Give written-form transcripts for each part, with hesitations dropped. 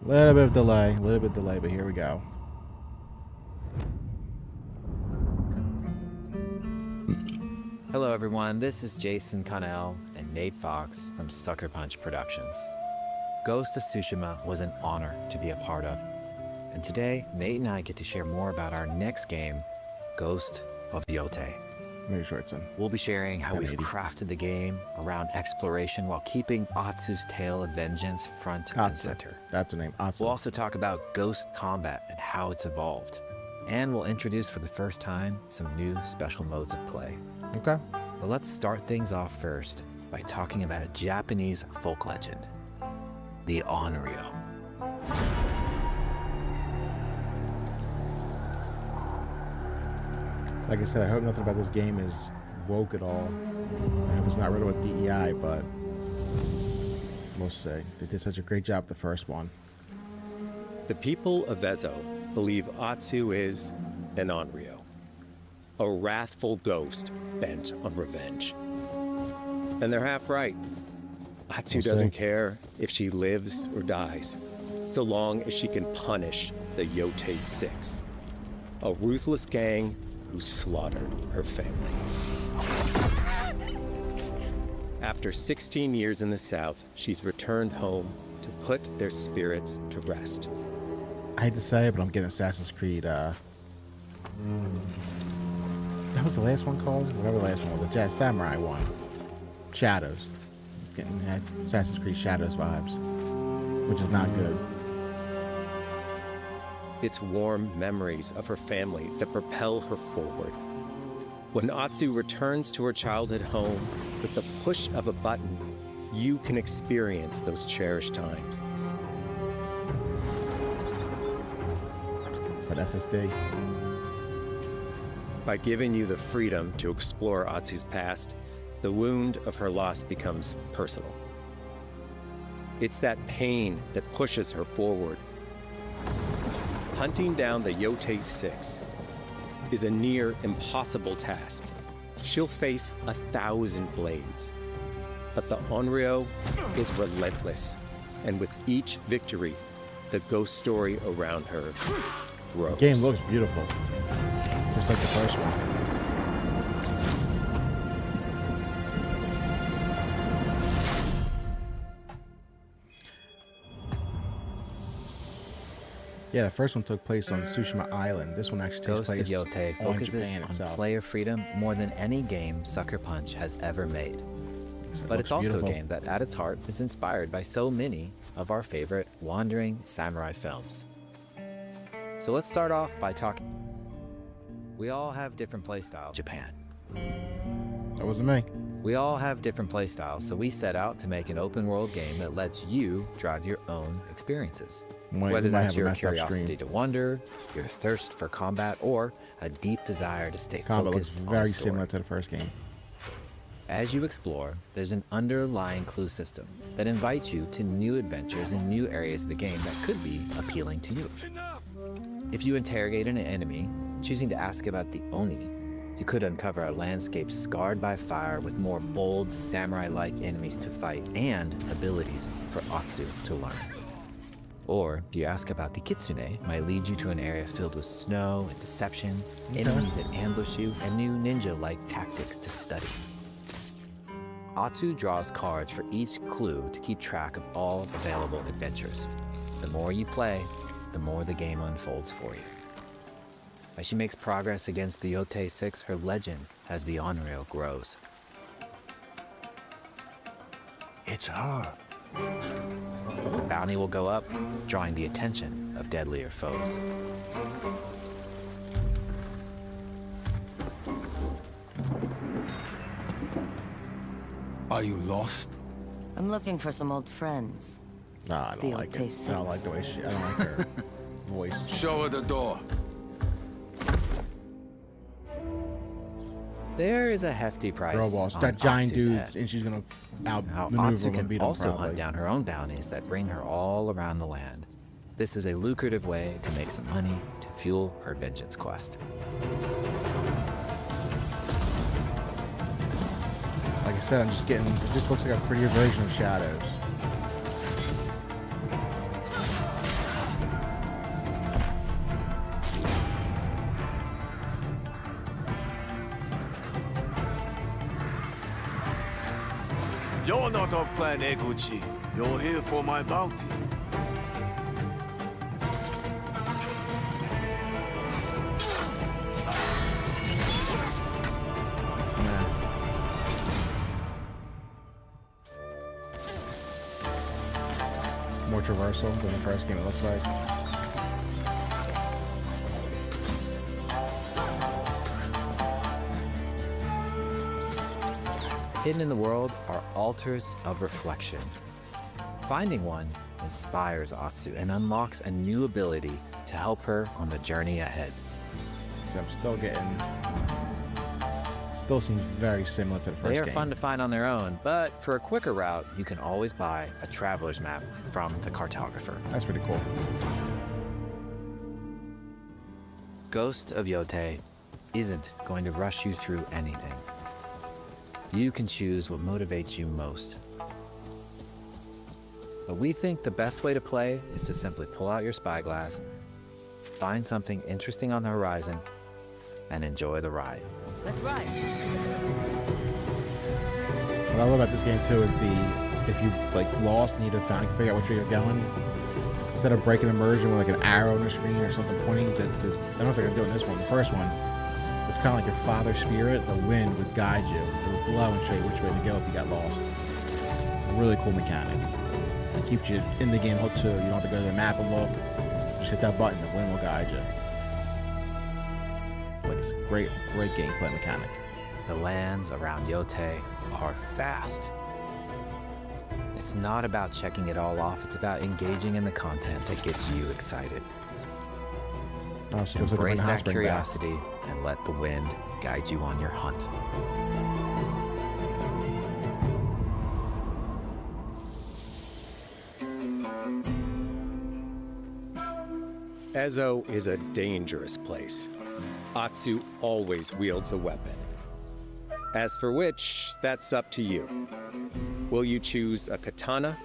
Little bit of delay, but here we go. Hello everyone, this is Jason Connell and Nate Fox from Sucker Punch Productions. Ghost of Tsushima was an honor to be a part of. And today, Nate and I get to share more about our next game, Ghost of Yōtei. Make sure it's in. We'll be sharing how we've 1080. crafted the game around exploration while keeping Atsu's tale of vengeance front and Atsu. center. That's the name. Atsu. We'll also talk about ghost combat and how it's evolved. And we'll introduce for the first time some new special modes of play. Okay. But let's start things off first by talking about a Japanese folk legend, the Onryo. Like I said, I hope nothing about this game is woke at all. I hope it's not riddled with DEI, but we'll see. They did such a great job with the first one. The people of Ezo believe Atsu is an Onryo, a wrathful ghost bent on revenge. And they're half right. Atsu We'll doesn't see. care if she lives or dies, so long as she can punish the Yōtei Six, a ruthless gang who slaughtered her family. After 16 years in the South, she's returned home to put their spirits to rest. I hate to say it, but I'm getting Assassin's Creed. That was the last one called? Whatever the last one was. The Jazz Samurai one. Shadows. Getting Assassin's Creed Shadows vibes, which is not good. It's warm memories of her family that propel her forward. When Atsu returns to her childhood home, with the push of a button, you can experience those cherished times. Is that SSD? By giving you the freedom to explore Atsu's past, the wound of her loss becomes personal. It's that pain that pushes her forward. Hunting down the Yotei Six is a near impossible task. She'll face 1,000 blades. But the Onryo is relentless, and with each victory, the ghost story around her grows. The game looks beautiful. Just like the first one. Yeah, the first one took place on Tsushima Island. This one actually takes Ghost of place Yōtei on focuses Japan on itself. player freedom more than any game Sucker Punch has ever made. So it But looks it's also beautiful. a game that, at its heart, is inspired by so many of our favorite wandering samurai films. So let's start off by talking. We all have different playstyles. Japan. That wasn't me. We all have different playstyles, so we set out to make an open world game that lets you drive your own experiences. Whether We might that's have a your messed up curiosity stream. to wonder, your thirst for combat, or a deep desire to stay Combat looks focused on very the story. similar to the first game. As you explore, there's an underlying clue system that invites you to new adventures in new areas of the game that could be appealing to you. If you interrogate an enemy, choosing to ask about the Oni, you could uncover a landscape scarred by fire with more bold, samurai-like enemies to fight and abilities for Atsu to learn. Or if you ask about the Kitsune, might lead you to an area filled with snow and deception, enemies that ambush you, and new ninja-like tactics to study. Atsu draws cards for each clue to keep track of all available adventures. The more you play, the more the game unfolds for you. As she makes progress against the Yotei Six, her legend as the Onryo grows. It's her. Bounty will go up, drawing the attention of deadlier foes. Are you lost? I'm looking for some old friends. Nah, I The don't like Yotei it. I don't like Six. the way she. I don't like her voice. Show her the door. There is a hefty price Girl boss. on That giant Atsu's dude, head. and she's gonna How outmaneuver Atsu him and can beat him also probably. hunt down her own bounties that bring her all around the land. This is a lucrative way to make some money to fuel her vengeance quest. Like I said, I'm just getting. It just looks like a prettier version of Shadows. You're not of Clan Eguchi. You're here for my bounty. Nah. More traversal than the first game, it looks like. Hidden in the world are altars of reflection. Finding one inspires Atsu and unlocks a new ability to help her on the journey ahead. So I'm still seems very similar to the first They game. are fun to find on their own, but for a quicker route, you can always buy a traveler's map from the cartographer. That's pretty cool. Ghost of Yōtei isn't going to rush you through anything. You can choose what motivates you most. But we think the best way to play is to simply pull out your spyglass, find something interesting on the horizon, and enjoy the ride. Let's ride. What I love about this game too is if you like lost and you need to figure out which way you're going, instead of breaking immersion with like an arrow on the screen or something pointing, I don't know if they're gonna do it in this one. The first one, it's kind of like your father spirit. The wind would guide you. It would blow and show you which way to go if you got lost. A really cool mechanic. It keeps you in the game hooked too. You don't have to go to the map and look. Just hit that button. The wind will guide you. Like it's a great gameplay mechanic. The lands around Yotei are vast. It's not about checking it all off, it's about engaging in the content that gets you excited. Oh, so there's like Embrace a hot that spring curiosity and let the wind guide you on your hunt. Ezo is a dangerous place. Atsu always wields a weapon. As for which, that's up to you. Will you choose a katana,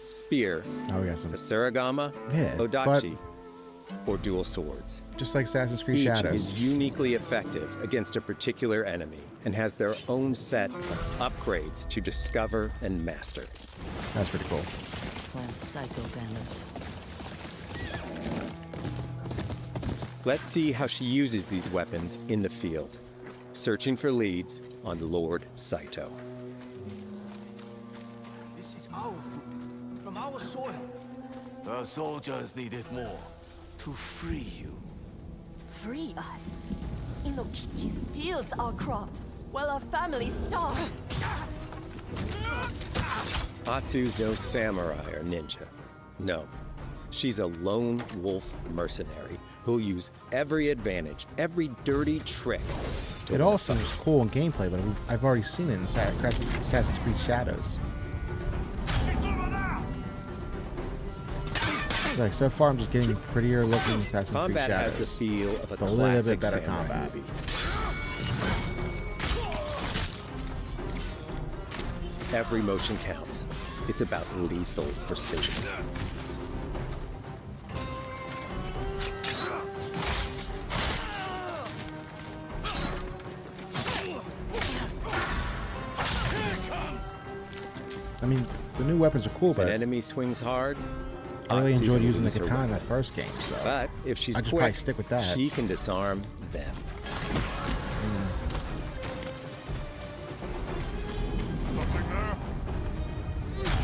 spear, Oh, we got some. kusarigama, Yeah, odachi, or dual swords? Just like Assassin's Creed Each Shadows. is uniquely effective against a particular enemy and has their own set of upgrades to discover and master. That's pretty cool. Plant psycho banners. Let's see how she uses these weapons in the field, searching for leads on Lord Saito. This is our food, from our soil. The soldiers need it more to free you. Free us. Inokichi steals our crops while our families starve. Atsu's no samurai or ninja. No, she's a lone wolf mercenary who'll use every advantage, every dirty trick. to It all win a seems fight. cool in gameplay, but I've already seen it in Assassin's Creed Shadows. Like so far, I'm just getting prettier looking Assassin's Combat Creed has Shadows. the feel of a But a little bit classic better samurai combat. movie. Every motion counts. It's about lethal precision. I mean, the new weapons are cool, If an but enemy swings hard, I really Atsu enjoyed can using the lose her katana in the weapon. first game. So But if she's I'd just quick, probably stick with that. she can disarm them.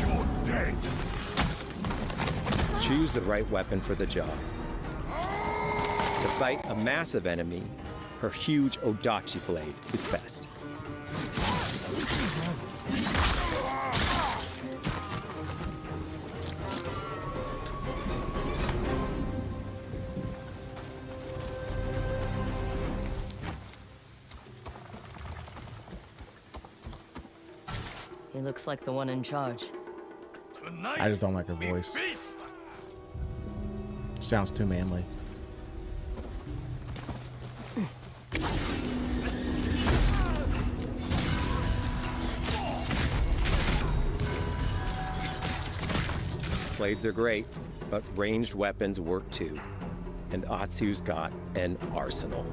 You're dead. Choose the right weapon for the job. To fight a massive enemy, her huge odachi blade is best. He looks like the one in charge. Tonight, I just don't like her we voice. feast. Sounds too manly. Blades are great, but ranged weapons work too. And Atsu's got an arsenal.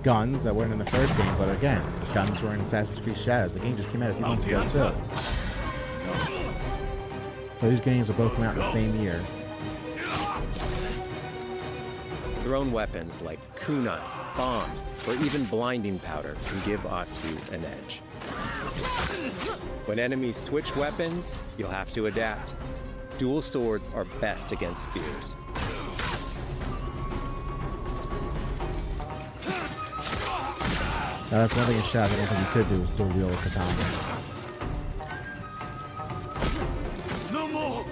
guns that weren't in the first game, but again, guns were in Assassin's Creed Shadows. The game just came out a few months ago too. So these games will both come out in the same year. Thrown weapons like kunai, bombs, or even blinding powder can give Atsu an edge. When enemies switch weapons, you'll have to adapt. Dual swords are best against spears. Now that's one thing in Shadows I don't think you could do is dual wield katanas. No more.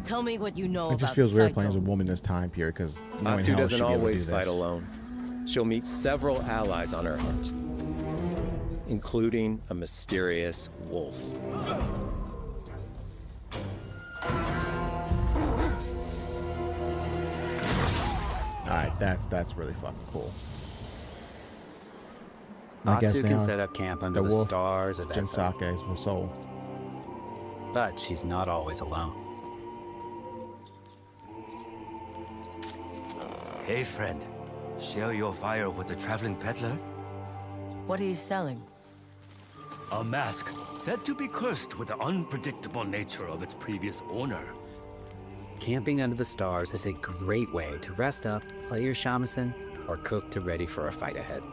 Tell me what you know It about just feels weird Saito. playing as a woman this time period because knowing Atsu how doesn't she'd be able to always do fight this. alone. She'll meet several allies on her hunt, including a mysterious wolf. Alright, that's really fucking cool. I guess Atsu can now set up camp under the the wolf stars of Essa, Jinsake is for soul. but she's not always alone. Hey, friend. Share your fire with the traveling peddler? What are you selling? A mask said to be cursed with the unpredictable nature of its previous owner. Camping under the stars is a great way to rest up, play your shamisen, or cook to ready for a fight ahead.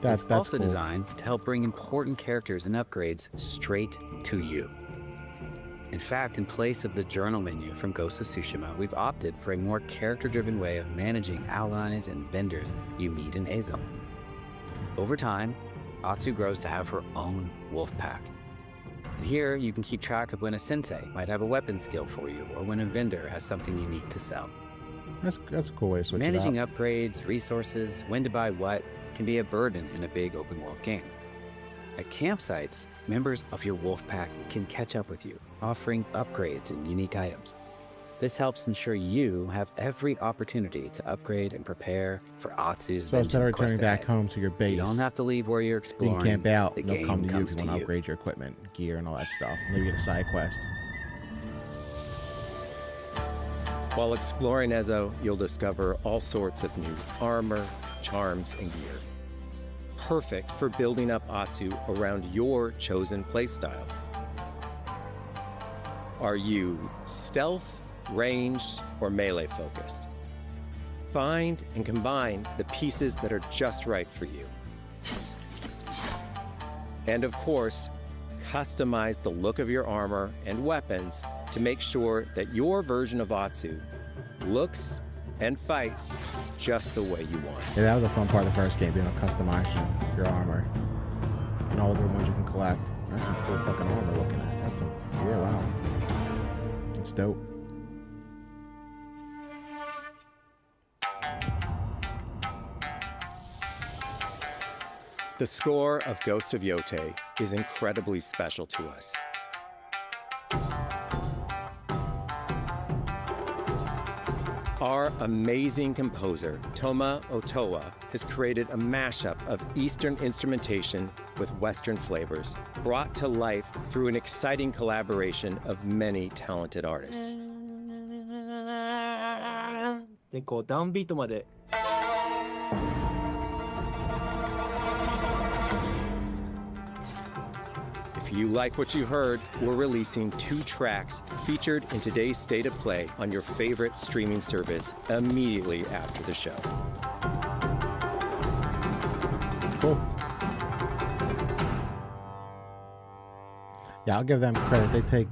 That's Also cool. designed to help bring important characters and upgrades straight to you. In fact, in place of the journal menu from Ghost of Tsushima, we've opted for a more character-driven way of managing allies and vendors you meet in Ezo. Over time, Atsu grows to have her own wolf pack. And here, you can keep track of when a sensei might have a weapon skill for you, or when a vendor has something unique to sell. That's a cool way to switch Managing it up. upgrades, resources, when to buy what, can be a burden in a big open-world game. At campsites, members of your wolf pack can catch up with you, offering upgrades and unique items. This helps ensure you have every opportunity to upgrade and prepare for Atsu's So instead of vengeance quest returning back ahead. home to your base, You don't have to leave where you're you exploring. can camp out The and they'll game come to you if comes you to want to you. upgrade your equipment, gear, and all that stuff. Maybe get a side quest. While exploring Ezo, you'll discover all sorts of new armor, charms, and gear. Perfect for building up Atsu around your chosen playstyle. Are you stealth, ranged, or melee focused? Find and combine the pieces that are just right for you. And of course, customize the look of your armor and weapons to make sure that your version of Atsu looks and fights just the way you want. Yeah, that was a fun part of the first game, being able to customize your armor and all the different ones you can collect. That's some cool fucking armor looking at. That's some, yeah, wow. That's dope. The score of Ghost of Yōtei is incredibly special to us. Our amazing composer, Toma Otoa, has created a mashup of Eastern instrumentation with Western flavors, brought to life through an exciting collaboration of many talented artists. でこうダウンビートまで If you like what you heard, we're releasing 2 tracks featured in today's State of Play on your favorite streaming service immediately after the show. Cool. Yeah, I'll give them credit. They take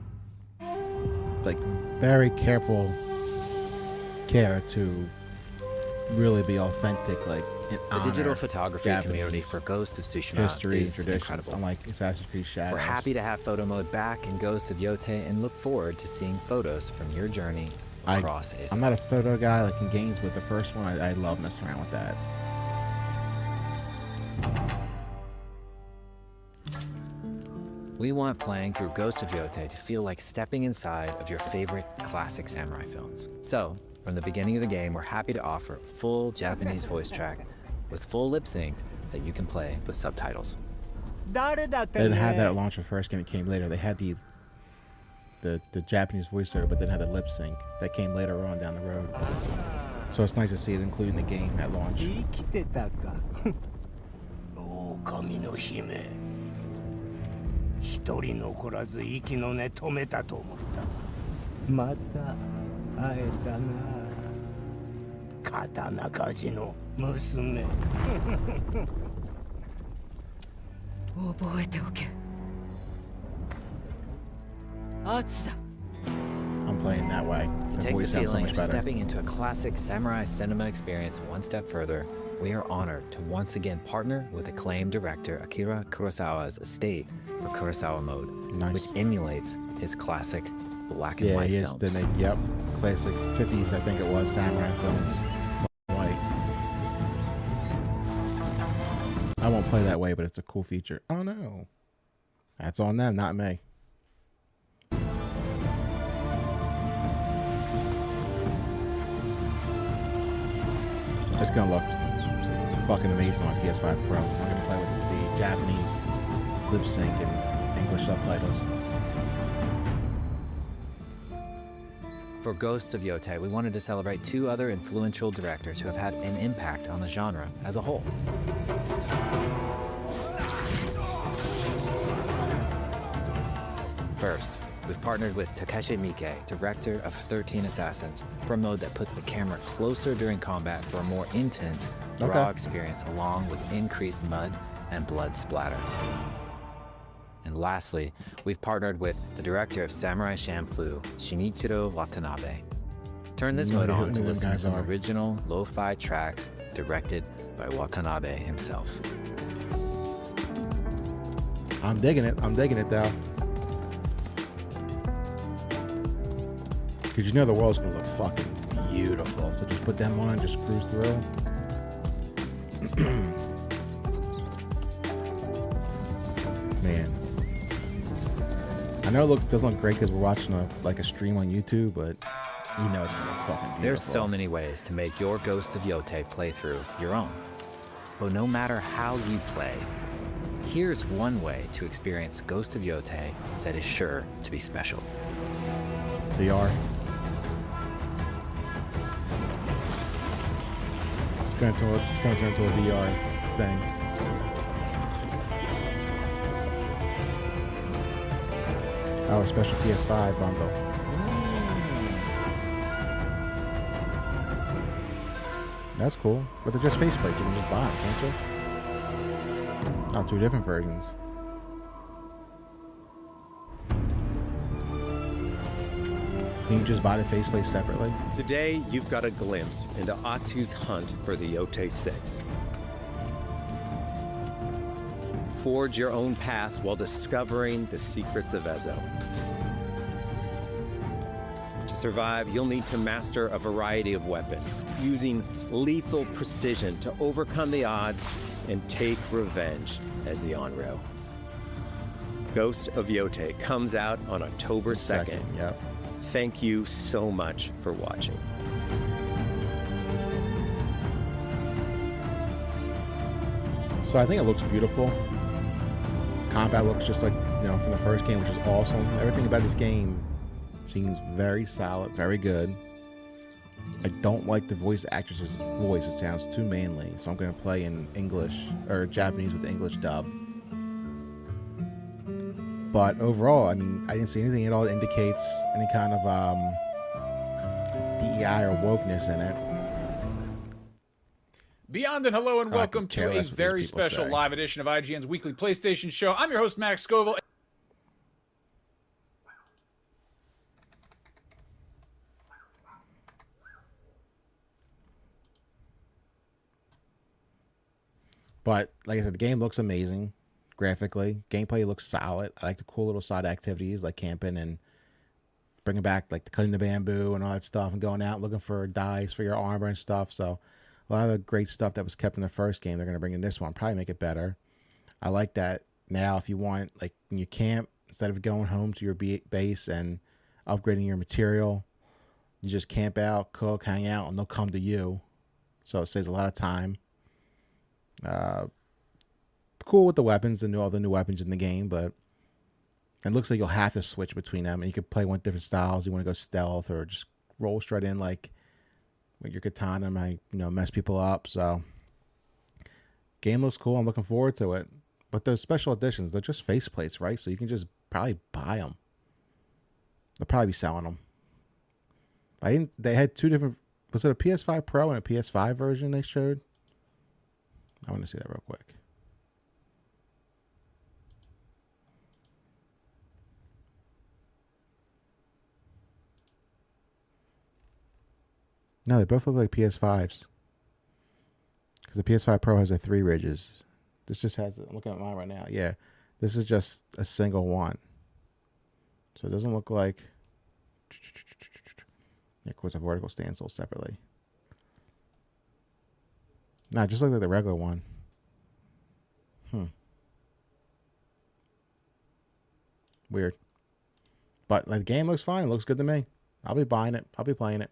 like very careful care to really be authentic, like The digital photography community for Ghost of Tsushima history and is traditions, incredible. unlike Assassin's Creed Shadows. We're happy to have photo mode back in Ghost of Yōtei and look forward to seeing photos from your journey across Asia. I'm not a photo guy like in games, but the first one, I love messing around with that. We want playing through Ghost of Yōtei to feel like stepping inside of your favorite classic samurai films. So, from the beginning of the game, we're happy to offer a full Japanese voice track with full lip sync that you can play with subtitles. They didn't have that at launch the first game. It came later. They had the the Japanese voiceover, but didn't have the lip sync. That came later on down the road. So it's nice to see it included in the game at launch. 生きてたか狼の姫一人残らず息の根止めたと思ったまた会えたな刀鍛冶の娘覚えておけ。Atsu だ。 I'm playing that way. To The take the voice sounds so feeling much of better. stepping into a classic samurai cinema experience one step further, we are honored to once again partner with acclaimed director Akira Kurosawa's estate for Kurosawa Mode, Nice. which emulates his classic black and Yeah, white he is films. yep, classic 50s, I think it was, samurai films. White. I won't play that way, but it's a cool feature. Oh no. That's on them, not me. It's gonna look fucking amazing on PS5 Pro. I'm gonna play with the Japanese lip sync and English subtitles. For Ghost of Yōtei, we wanted to celebrate two other influential directors who have had an impact on the genre as a whole. First, we've partnered with Takeshi Miike, director of 13 Assassins, for a mode that puts the camera closer during combat for a more intense, raw Okay. experience along with increased mud and blood splatter. And lastly, we've partnered with the director of Samurai Champloo, Shinichiro Watanabe. Turn this No mode idea on who to them listen to guys some are. original lo-fi tracks directed by Watanabe himself. I'm digging it. I'm digging it though. Because you know the world's gonna look fucking beautiful. So just put them on and just cruise through. Man. I know it doesn't look great because we're watching a stream on YouTube, but you know it's gonna look fucking beautiful. There's so many ways to make your Ghost of Yōtei playthrough your own. But no matter how you play, here's one way to experience Ghost of Yōtei that is sure to be special. VR. It's gonna turn into a VR thing. Our special PS5 bundle. That's cool. But they're just faceplates. You can just buy them, can't you? Not two different versions. Can you just buy the faceplate separately? Today, you've got a glimpse into Atsu's hunt for the Yotei Six. Forge your own path while discovering the secrets of Ezo. To survive, you'll need to master a variety of weapons, using lethal precision to overcome the odds and take revenge as the Onryo. Ghost of Yōtei comes out on October 2nd. Yep. Thank you so much for watching. So I think it looks beautiful. Combat looks just like, from the first game, which is awesome. Everything about this game seems very solid, very good. I don't like the voice actress's voice. It sounds too manly. So I'm going to play in English, or Japanese with the English dub. But overall, I mean, I didn't see anything at all that indicates any kind of DEI or wokeness in it. Beyond and hello and I welcome could care to a less what these very people special say. live edition of IGN's weekly PlayStation show. I'm your host, Max Scoville. But like I said, the game looks amazing graphically. Gameplay looks solid. I like the cool little side activities like camping and bringing back like the cutting the bamboo and all that stuff and going out looking for dice for your armor and stuff. So a lot of the great stuff that was kept in the first game, they're going to bring in this one. Probably make it better. I like that now if you want, like when you camp, instead of going home to your base and upgrading your material, you just camp out, cook, hang out, and they'll come to you. So it saves a lot of time. Cool with the weapons and all the new weapons in the game, but And it looks like you'll have to switch between them, and you can play one different styles. You want to go stealth or just roll straight in like with your katana might, mess people up. So game looks cool. I'm looking forward to it. But those special editions, they're just faceplates, right? So you can just probably buy them. They'll probably be selling them. They had two different. Was it a PS5 Pro and a PS5 version they showed? I want to see that real quick. No, they both look like PS5s. Because the PS5 Pro has 3 ridges. This just has, I'm looking at mine right now. Yeah, this is just a single one. So it doesn't look like, of course, a vertical standstill separately. No, it just looks like the regular one. Weird. But the game looks fine. It looks good to me. I'll be buying it. I'll be playing it.